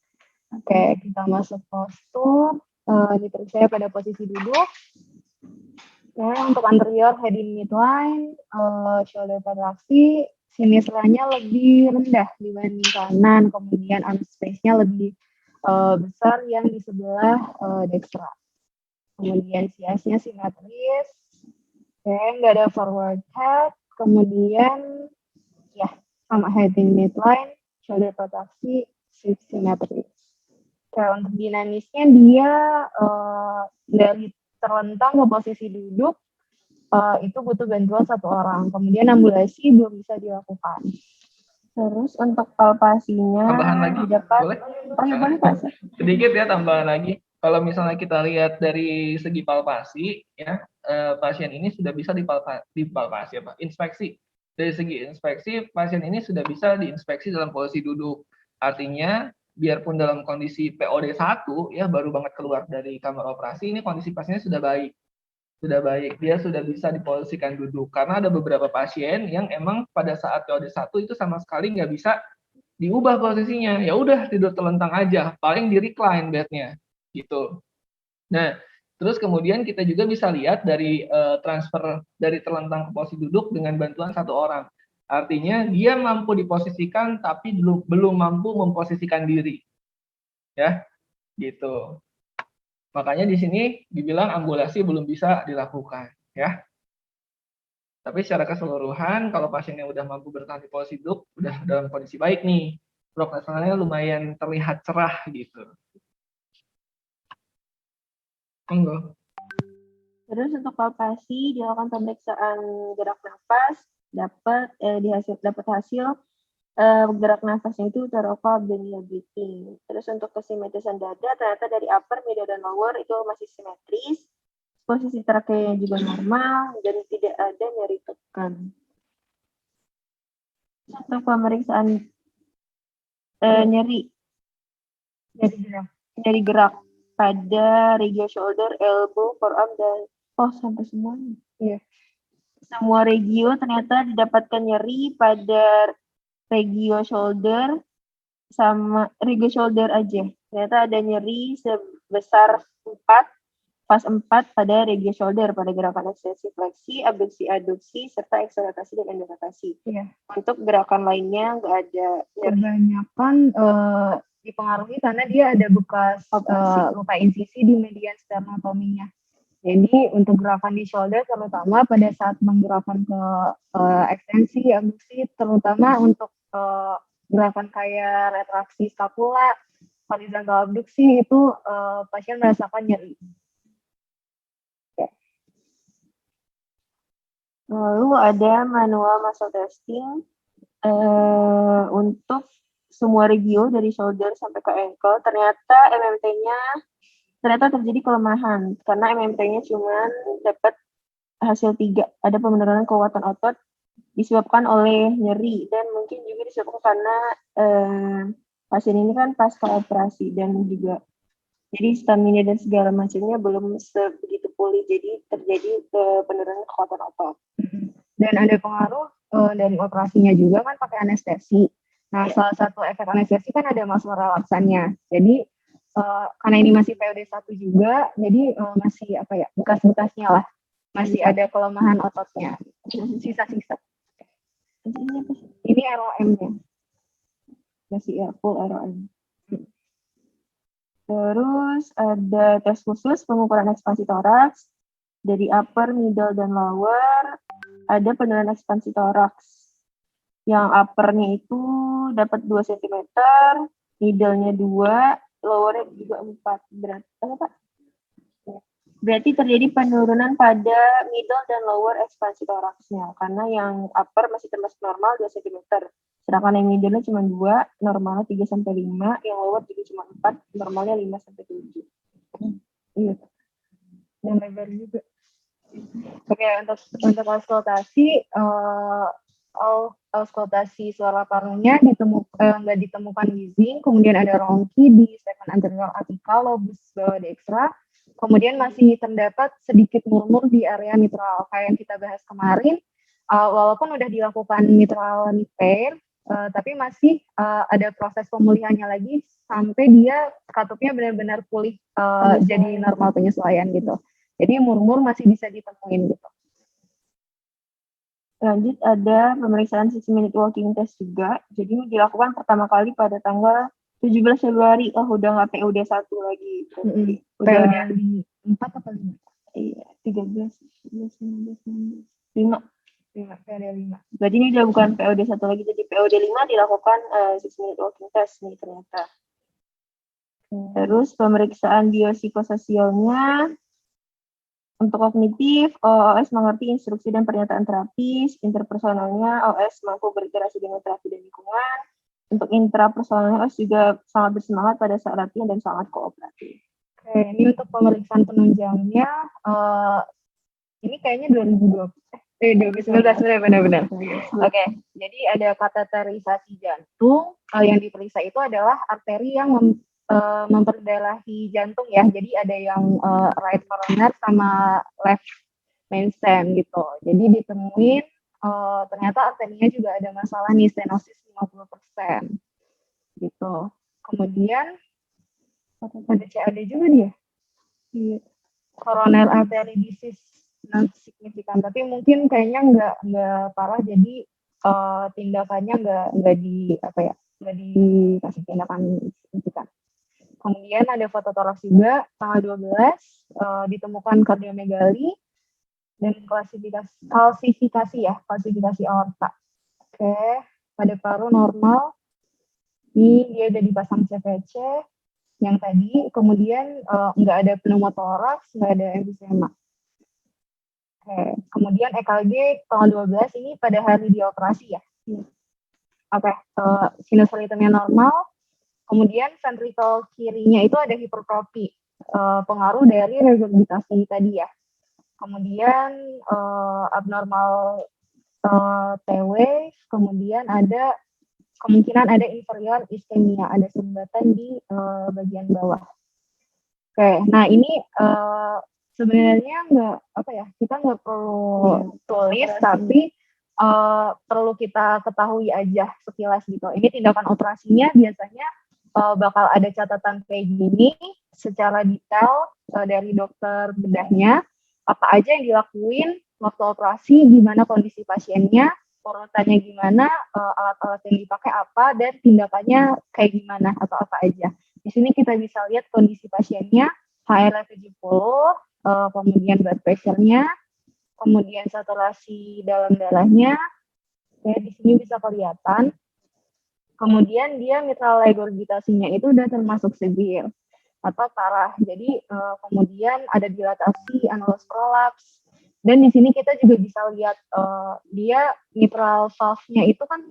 Oke, kita masuk postur. Diperiksa pada posisi duduk. Oke, untuk anterior head in midline, shoulder protraksi, sinistranya lebih rendah dibanding kanan, kemudian arm space-nya lebih besar yang di sebelah dextra. Kemudian siasnya simetris. Oke, nggak ada forward head. Kemudian ya sama head in midline, shoulder protraksi, simetris. Oke, untuk dinamisnya dia dari terlentang ke posisi duduk itu butuh bantuan 1 orang. Kemudian ambulasi belum bisa dilakukan. Terus untuk palpasinya Tambahan lagi, di depan. boleh? Oh ya boleh Pak. Sedikit ya tambahan lagi. Kalau misalnya kita lihat dari segi palpasi, ya pasien ini sudah bisa dipalpasi apa? Inspeksi. Dari segi inspeksi, pasien ini sudah bisa diinspeksi dalam posisi duduk. Artinya, biarpun dalam kondisi POD 1, ya baru banget keluar dari kamar operasi, ini kondisi pasiennya sudah baik. Sudah baik, dia sudah bisa diposisikan duduk. Karena ada beberapa pasien yang emang pada saat POD 1 itu sama sekali nggak bisa diubah posisinya, ya udah tidur telentang aja, paling di recline bednya gitu. Nah, terus kemudian kita juga bisa lihat dari transfer dari telentang ke posisi duduk dengan bantuan 1 orang. Artinya dia mampu diposisikan tapi belum mampu memposisikan diri. Ya, gitu. Makanya di sini dibilang ambulasi belum bisa dilakukan, ya. Tapi secara keseluruhan, kalau pasiennya udah mampu bertahan di posisi duduk, udah dalam kondisi baik nih, prognosanya lumayan terlihat cerah gitu. Monggo. Terus untuk palpasi dilakukan pemeriksaan gerak nafas, dapat hasil gerak nafasnya itu utero-oval abdominal breathing. Terus untuk kesimetrisan dada ternyata dari upper, middle, dan lower itu masih simetris. Posisi trakeanya juga normal dan tidak ada nyeri tekan. Untuk pemeriksaan nyeri gerak pada regio shoulder, elbow, forearm, dan sampai semuanya. Iya. Semua regio ternyata didapatkan nyeri pada regio shoulder sama regio shoulder aja. Ternyata ada nyeri sebesar 4, pas 4 pada regio shoulder pada gerakan ekstensi fleksi, abduksi aduksi, serta ekserotasi dan endorotasi. Iya. Untuk gerakan lainnya nggak ada nyeri. Kebanyakan dipengaruhi karena dia ada bekas luka insisi di median sternotominya. Jadi untuk gerakan di shoulder terutama pada saat menggerakkan ke ekstensi, abduksi, terutama untuk gerakan kayak retraksi skapula, horizontal abduksi itu pasien merasakan nyeri. Lalu ada manual muscle testing untuk semua regio dari shoulder sampai ke ankle. Ternyata MMT-nya terjadi kelemahan karena MMT-nya cuma dapat hasil 3. Ada penurunan kekuatan otot disebabkan oleh nyeri dan mungkin juga disebabkan karena pasien ini kan pasca operasi dan juga jadi stamina dan segala macamnya belum sebegitu pulih, jadi terjadi penurunan kekuatan otot. Dan ada pengaruh dari operasinya juga kan pakai anestesi. Nah, salah satu efek anestesi kan ada muscle relaksannya. Jadi karena ini masih POD1 juga, jadi masih bekas-bekasnya lah. Masih ada kelemahan ototnya. Sisa-sisa. Ini ROM-nya. Masih full ROM. Terus ada tes khusus pengukuran ekspansi toraks dari upper, middle, dan lower. Ada penurunan ekspansi toraks. Yang uppernya itu dapat 2 cm, middle-nya 2, lower-nya juga 4. Berarti terjadi penurunan pada middle dan lower ekspansi toraksnya. Karena yang upper masih termasuk normal 2 cm. Sedangkan yang middle-nya cuma 2, normalnya 3-5, yang lower juga cuma 4, normalnya 5-7. Iya. Dan lebar juga. Oke, untuk auskultasi, auskultasi suara parunya nggak ditemukan wheezing, kemudian ada rongki di segmen anterior apical, lobus bawah dextra, kemudian masih terdapat sedikit murmur di area mitral, kayak yang kita bahas kemarin, walaupun udah dilakukan mitral repair, tapi masih ada proses pemulihannya lagi sampai dia katupnya benar-benar pulih jadi normal penyesuaian gitu. Jadi murmur masih bisa ditemuin gitu. Lanjut ada pemeriksaan 6 minute walking test juga. Jadi dilakukan pertama kali pada tanggal 17 Februari. Udah nggak POD 1 lagi. Udah POD 4 atau 5? Iya, 13, 14, 15, 5. POD 5. Berarti ini udah bukan POD 1 lagi, jadi POD 5 dilakukan 6 minute walking test nih ternyata. Terus pemeriksaan biopsikososialnya untuk kognitif, OS mengerti instruksi dan pernyataan terapis, interpersonalnya OS mampu berinteraksi dengan terapi dan lingkungan. Untuk intrapersonalnya OS juga sangat bersemangat pada saat latihan dan sangat kooperatif. Oke, ini untuk pemeriksaan penunjangnya, ini kayaknya 2019 benar-benar. Oke, jadi ada kateterisasi jantung, yang diperiksa itu adalah arteri yang memperdalahi jantung ya, jadi ada yang right coroner sama left main stem gitu. Jadi ditemuin ternyata arterinya juga ada masalah nih, stenosis 50% gitu. Kemudian ada CAD juga dia, coroner artery disease non signifikan, tapi mungkin kayaknya nggak parah, jadi tindakannya nggak di apa ya, nggak dikasih tindakan signifikan. Kemudian ada foto toraks juga tanggal 12 ditemukan kardiomegali dan klasifikasi aorta. Oke, pada paru normal. Ini dia udah dipasang CVC yang tadi, kemudian nggak ada pneumotoraks, nggak ada emfisema. Oke, kemudian EKG tanggal 12 ini pada hari dioperasi ya. Oke, sinus ritmenya normal. Kemudian ventrikel kirinya itu ada hipertrofi, pengaruh dari regurgitasi tadi ya. Kemudian abnormal T-wave, kemudian ada kemungkinan ada inferior ischemia, ada sumbatan di bagian bawah. Oke, nah ini sebenarnya kita nggak perlu tulis, tapi perlu kita ketahui aja sekilas gitu. Ini tindakan operasinya biasanya bakal ada catatan kayak gini secara detail dari dokter bedahnya, apa aja yang dilakuin waktu operasi, gimana kondisi pasiennya, urutannya gimana, alat-alat yang dipakai apa, dan tindakannya kayak gimana atau apa aja. Di sini kita bisa lihat kondisi pasiennya, HRL 70, kemudian blood pressure-nya, kemudian saturasi dalam darahnya, ya di sini bisa kelihatan. Kemudian dia mitral regurgitasinya itu udah termasuk severe atau parah. Jadi kemudian ada dilatasi annulus prolaps. Dan di sini kita juga bisa lihat dia mitral valve-nya itu kan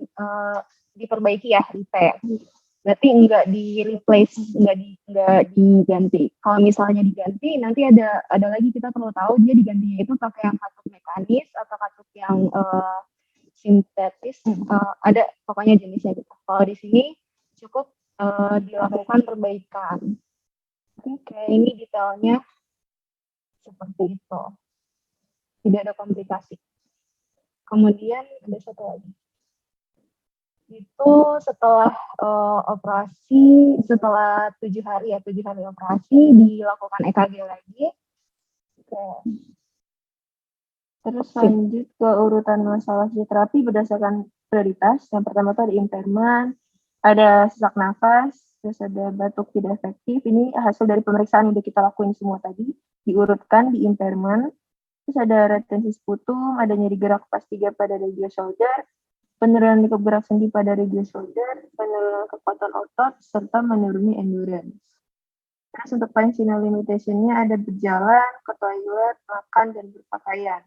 diperbaiki ya, repair. Berarti nggak di-replace, nggak diganti. Kalau misalnya diganti, nanti ada lagi kita perlu tahu dia digantinya itu pakai yang katup mekanis atau katup yang sintetis, ada pokoknya jenisnya gitu. Kalau di sini cukup dilakukan perbaikan. Oke, ini detailnya seperti itu. Tidak ada komplikasi. Kemudian ada satu lagi. Itu setelah operasi, setelah 7 hari operasi, dilakukan EKG lagi. Oke. Terus lanjut ke urutan masalah fisioterapi berdasarkan prioritas. Yang pertama itu ada impairment, ada sesak nafas, terus ada batuk tidak efektif. Ini hasil dari pemeriksaan yang udah kita lakuin semua tadi, diurutkan di impairment. Terus ada retensi sputum, ada nyeri gerak pas 3 pada regio shoulder, penurunan likup gerak sendi pada regio shoulder, penurunan kekuatan otot, serta menuruni endurance. Terus untuk functional limitation-nya ada berjalan, ke toilet, makan, dan berpakaian.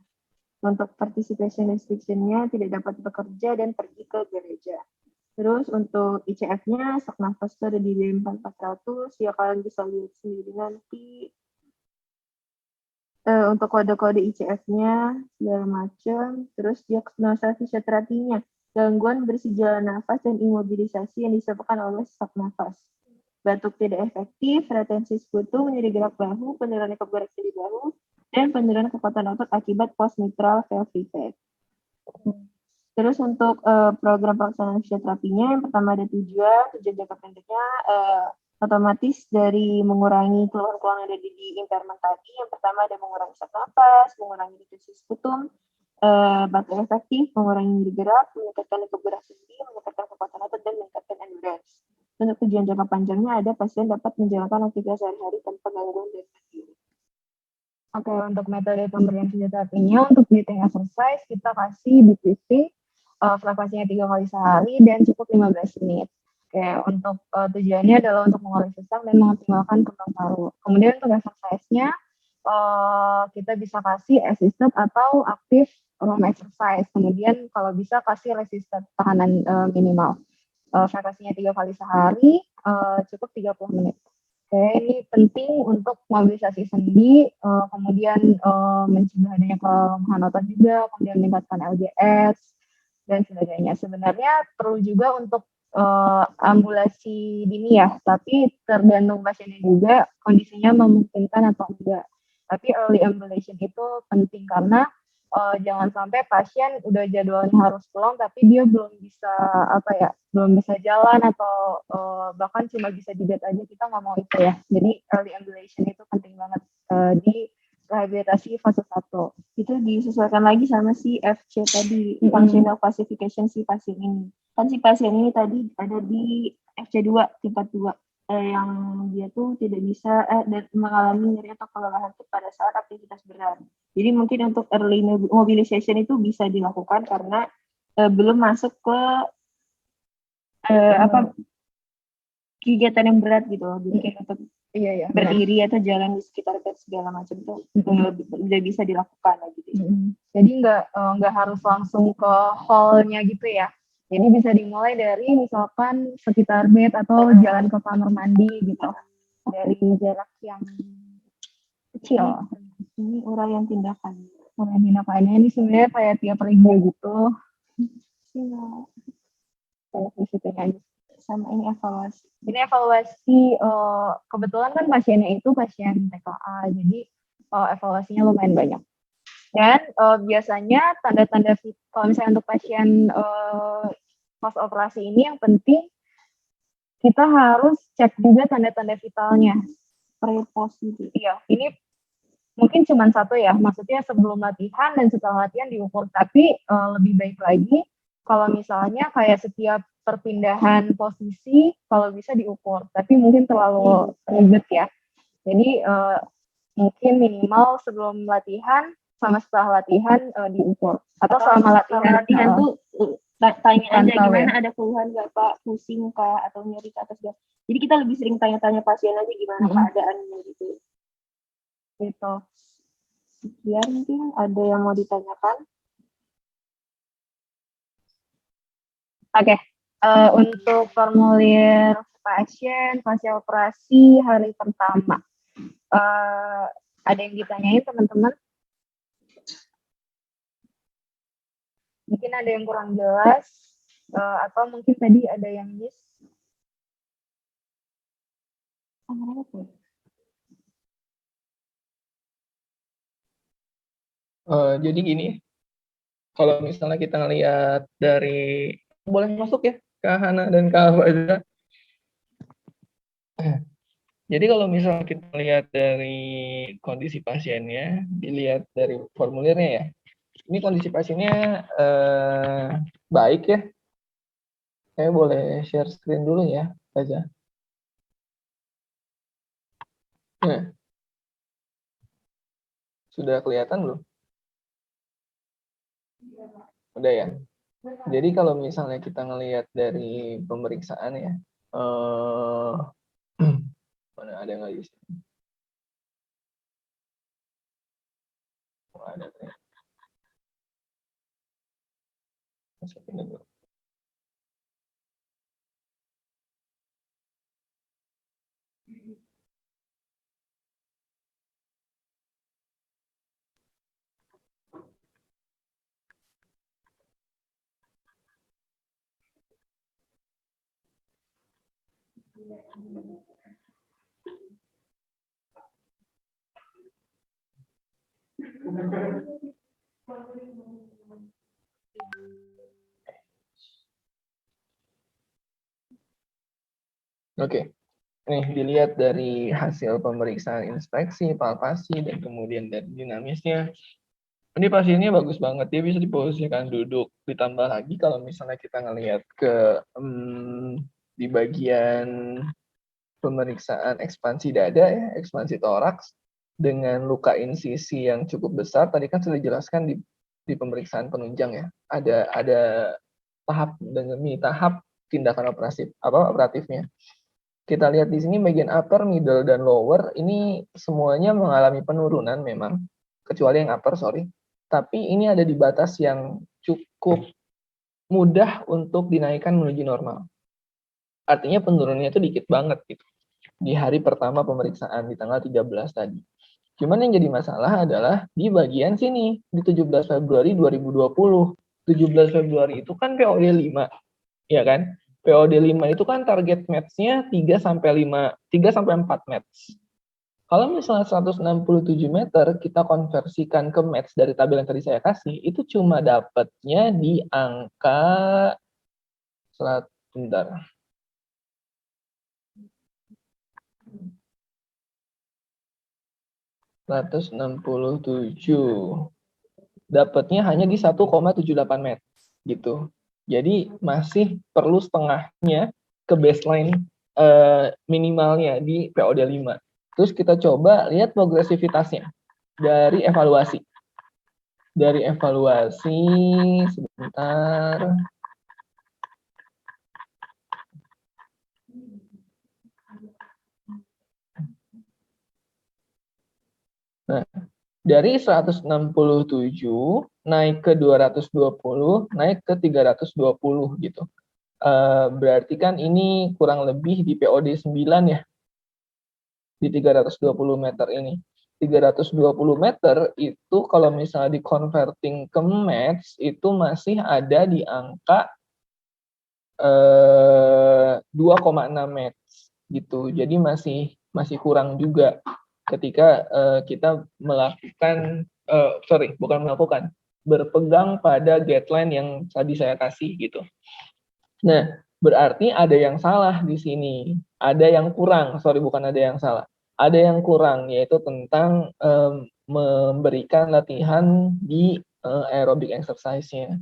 Untuk participation restriction-nya tidak dapat bekerja dan pergi ke gereja. Terus untuk ICF-nya, sesak nafas itu ada di DM4400, ya kalian bisa lihat sendiri nanti. Untuk kode-kode ICF-nya, segala macam. Terus diagnosa fisioterapinya, gangguan bersih jalan nafas dan imobilisasi yang disebabkan oleh sesak nafas. Batuk tidak efektif, retensi sputum, nyeri gerak bahu, penurunan likup gerak sendi bahu, dan penurunan kekuatan otot akibat post-mitral valve defect. Terus untuk program pelaksanaan fisioterapinya, yang pertama ada tujuan jangka pendeknya otomatis dari mengurangi keluhan-keluhan yang ada di impairment tadi. Yang pertama ada mengurangi sesak nafas, mengurangi retensi sputum, batuk efektif, mengurangi nyeri gerak, meningkatkan likup gerak sendi, meningkatkan kekuatan otot, dan meningkatkan endurance. Untuk tujuan jangka panjangnya ada pasien dapat menjalankan aktivitas sehari-hari tanpa gangguan dari diri. Oke, untuk metode pemberian fisioterapinya, untuk breathing exercise, kita kasih BPC, frekuensinya 3 kali sehari, dan cukup 15 menit. Oke, untuk tujuannya adalah untuk mengurangi sesak dan mengoptimalkan kembang paru. Kemudian untuk exercise-nya, kita bisa kasih assisted atau aktif room exercise. Kemudian kalau bisa kasih resisted tahanan minimal. Frekuensinya 3 kali sehari, cukup 30 menit. Oke, ini penting untuk mobilisasi sendi, kemudian mencegah adanya kelemahan otot juga, kemudian meningkatkan LGS, dan sebagainya. Sebenarnya perlu juga untuk ambulasi dini ya, tapi tergantung pasiennya juga, kondisinya memungkinkan atau enggak. Tapi early ambulation itu penting karena jangan sampai pasien udah jadwalnya harus pulang tapi dia belum bisa jalan atau bahkan cuma bisa di bed aja, kita nggak mau itu ya. Jadi early ambulation itu penting banget di rehabilitasi fase 1. Itu disesuaikan lagi sama si FC tadi, functional classification si pasien ini. Kan si pasien ini tadi ada di FC2, tingkat 2. Yang dia tuh tidak bisa dan mengalami nyeri atau kelelahan pada saat aktivitas berat. Jadi mungkin untuk early mobilization itu bisa dilakukan karena belum masuk ke kegiatan yang berat gitu. Jadi kayak untuk berdiri atau jalan di sekitar bed segala macam tuh udah bisa dilakukan gitu. Jadi nggak harus langsung ke hall-nya gitu ya. Jadi bisa dimulai dari misalkan sekitar bed atau jalan ke kamar mandi gitu. Dari jarak yang kecil. Ini uraian tindakan. Uraian tindakannya ini sebenarnya kayak tiap minggu gitu. Iya. Visiting aja. Sama ini evaluasi. Ini evaluasi, kebetulan kan pasiennya itu pasien TKA, jadi evaluasinya lumayan banyak. Dan biasanya tanda-tanda kalau misalnya untuk pasien pas operasi ini yang penting kita harus cek juga tanda-tanda vitalnya. Preposisi. Iya, ini mungkin cuma satu ya, maksudnya sebelum latihan dan setelah latihan diukur. Tapi lebih baik lagi kalau misalnya kayak setiap perpindahan posisi kalau bisa diukur. Tapi mungkin terlalu ribet ya. Jadi mungkin minimal sebelum latihan sama setelah latihan diukur. Atau selama latihan tuh tanya aja Pantau, gimana, ya? ada keluhan nggak Pak, pusing kah atau nyeri ke atas. Jadi kita lebih sering tanya-tanya pasien aja gimana keadaannya gitu. gitu. Sekian, mungkin ada yang mau ditanyakan. Oke, untuk formulir pasien operasi hari pertama, ada yang ditanyain teman-teman? Mungkin ada yang kurang jelas, atau mungkin tadi ada yang miss. Jadi gini, kalau misalnya kita ngelihat dari, boleh masuk ya, Kak Hana dan Kak Fadra. Jadi kalau misalnya kita lihat dari kondisi pasiennya, dilihat dari formulirnya ya, ini kondisi pasiennya baik ya. Saya boleh share screen dulu ya, saja. Nah, sudah kelihatan belum? Udah ya. Jadi kalau misalnya kita ngelihat dari pemeriksaan ya, mana ada nggak di sini? Oh, ada ya. Masukin dulu. Oke. Nih, dilihat dari hasil pemeriksaan inspeksi, palpasi, dan kemudian dari dinamisnya. Ini pasiennya bagus banget, dia bisa diposisikan duduk. Ditambah lagi kalau misalnya kita ngelihat ke di bagian pemeriksaan ekspansi dada ya, ekspansi toraks dengan luka insisi yang cukup besar. Tadi kan sudah dijelaskan di pemeriksaan penunjang ya. Ada tahap demi tahap tindakan operatifnya. Kita lihat di sini bagian upper, middle, dan lower ini semuanya mengalami penurunan memang, kecuali yang upper, sorry. Tapi ini ada di batas yang cukup mudah untuk dinaikkan menuju normal. Artinya penurunannya itu dikit banget gitu. Di hari pertama pemeriksaan di tanggal 13 tadi. Cuman yang jadi masalah adalah di bagian sini, di 17 Februari 2020. 17 Februari itu kan POD 5, ya kan? POD 5 itu kan target match-nya 3 sampai 4 match. Kalau misalnya 167 meter kita konversikan ke match dari tabel yang tadi saya kasih, itu cuma dapatnya di angka bentar. 167. Dapatnya hanya di 1,78 met gitu. Jadi masih perlu setengahnya ke baseline minimalnya di POD 5. Terus kita coba lihat progresivitasnya dari evaluasi. Dari evaluasi sebentar. Nah, dari 167 naik ke 220, naik ke 320 gitu. Berarti kan ini kurang lebih di POD 9 ya, di 320 meter ini. 320 meter itu kalau misalnya di converting ke match itu masih ada di angka 2,6 match gitu. Jadi masih kurang juga ketika kita melakukan berpegang pada guideline yang tadi saya kasih gitu. Nah, berarti ada yang salah di sini. Ada yang kurang, bukan ada yang salah. Ada yang kurang, yaitu tentang memberikan latihan di aerobic exercise-nya.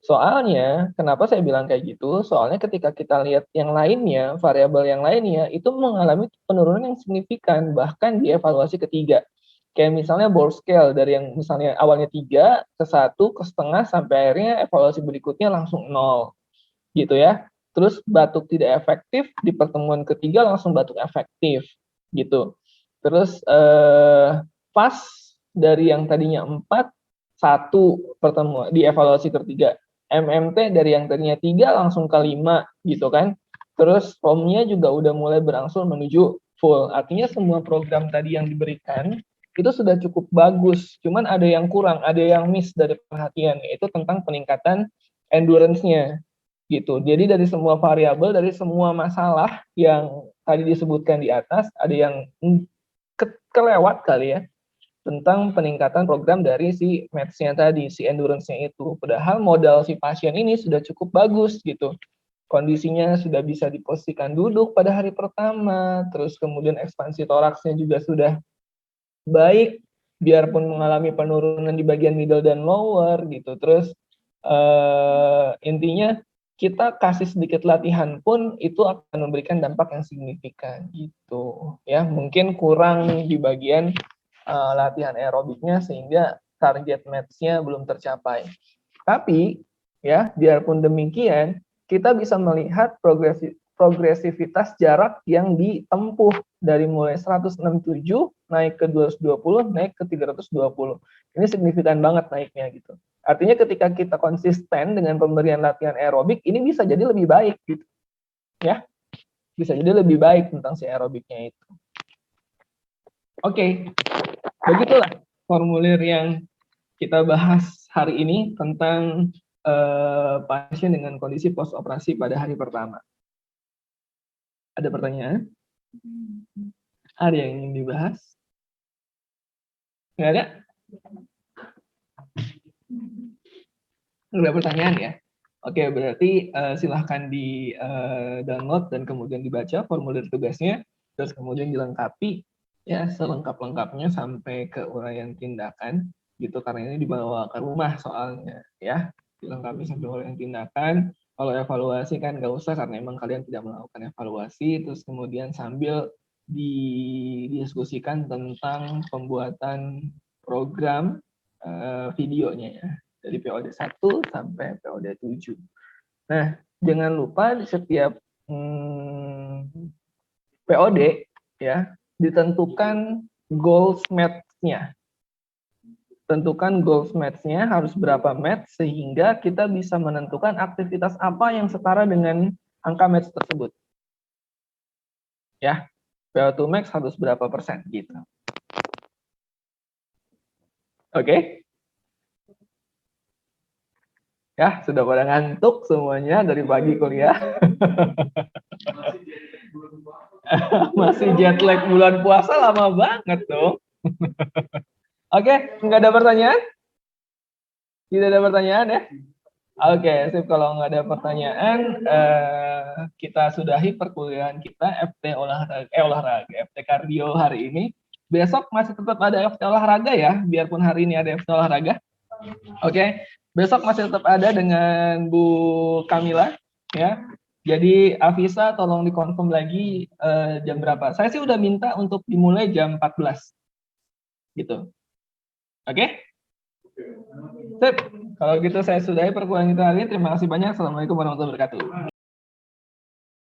Soalnya, kenapa saya bilang kayak gitu? Soalnya ketika kita lihat yang lainnya, variabel yang lainnya, itu mengalami penurunan yang signifikan, bahkan di evaluasi ketiga. Kayak misalnya bore scale, dari yang misalnya awalnya 3 ke 1 ke setengah, sampai akhirnya evaluasi berikutnya langsung 0. Gitu ya. Terus batuk tidak efektif, di pertemuan ketiga langsung batuk efektif. Gitu. Terus pas dari yang tadinya 4, 1 pertemuan di evaluasi ketiga. MMT dari yang tadinya 3 langsung ke 5 gitu kan. Terus formnya juga udah mulai berangsur menuju full. Artinya semua program tadi yang diberikan itu sudah cukup bagus. Cuman ada yang kurang, ada yang miss dari perhatian, yaitu tentang peningkatan endurance-nya gitu. Jadi dari semua variabel, dari semua masalah yang tadi disebutkan di atas, ada yang kelewat kali ya, tentang peningkatan program dari si match-nya tadi, si endurance-nya itu. Padahal modal si pasien ini sudah cukup bagus gitu. Kondisinya sudah bisa diposisikan duduk pada hari pertama, terus kemudian ekspansi toraksnya juga sudah baik, biarpun mengalami penurunan di bagian middle dan lower gitu. Terus intinya kita kasih sedikit latihan pun itu akan memberikan dampak yang signifikan gitu ya. Mungkin kurang di bagian latihan aerobiknya sehingga target match-nya belum tercapai. Tapi ya biarpun demikian kita bisa melihat progresivitas jarak yang ditempuh dari mulai 167 naik ke 220 naik ke 320. Ini signifikan banget naiknya gitu. Artinya ketika kita konsisten dengan pemberian latihan aerobik, ini bisa jadi lebih baik gitu. Ya. Bisa jadi lebih baik tentang si aerobiknya itu. Oke. Begitulah formulir yang kita bahas hari ini tentang pasien dengan kondisi post operasi pada hari pertama. Ada pertanyaan? Ada yang ingin dibahas? Nggak ada? Nggak ada pertanyaan ya? Oke, berarti silahkan di download dan kemudian dibaca formulir tugasnya, terus kemudian dilengkapi ya selengkap-lengkapnya sampai ke uraian tindakan gitu, karena ini dibawa ke rumah soalnya ya, dilengkapi sampai uraian tindakan. Kalau evaluasi kan nggak usah karena memang kalian tidak melakukan evaluasi, terus kemudian sambil didiskusikan tentang pembuatan program videonya ya, dari POD 1 sampai POD 7. Nah, jangan lupa di setiap POD ya, ditentukan goals match-nya. Tentukan goals match-nya harus berapa match sehingga kita bisa menentukan aktivitas apa yang setara dengan angka match tersebut. Ya, PO2 max harus berapa persen gitu. Oke? Ya, sudah pada ngantuk semuanya dari pagi kuliah. Masih jet lag bulan puasa lama banget dong. Oke, nggak ada pertanyaan? Tidak ada pertanyaan ya? Oke, sip. Kalau nggak ada pertanyaan, kita sudahi perkuliahan kita FT FT Kardio hari ini. besok masih tetap ada FT olahraga ya, biarpun hari ini ada FT olahraga. Oke, besok masih tetap ada dengan Bu Kamila ya. Jadi Afisa tolong dikonfirm lagi jam berapa. Saya sih udah minta untuk dimulai jam 14. Gitu. Oke? Sip. Kalau gitu saya sudahi perkuliahan kita hari ini. Terima kasih banyak. Assalamualaikum warahmatullahi wabarakatuh.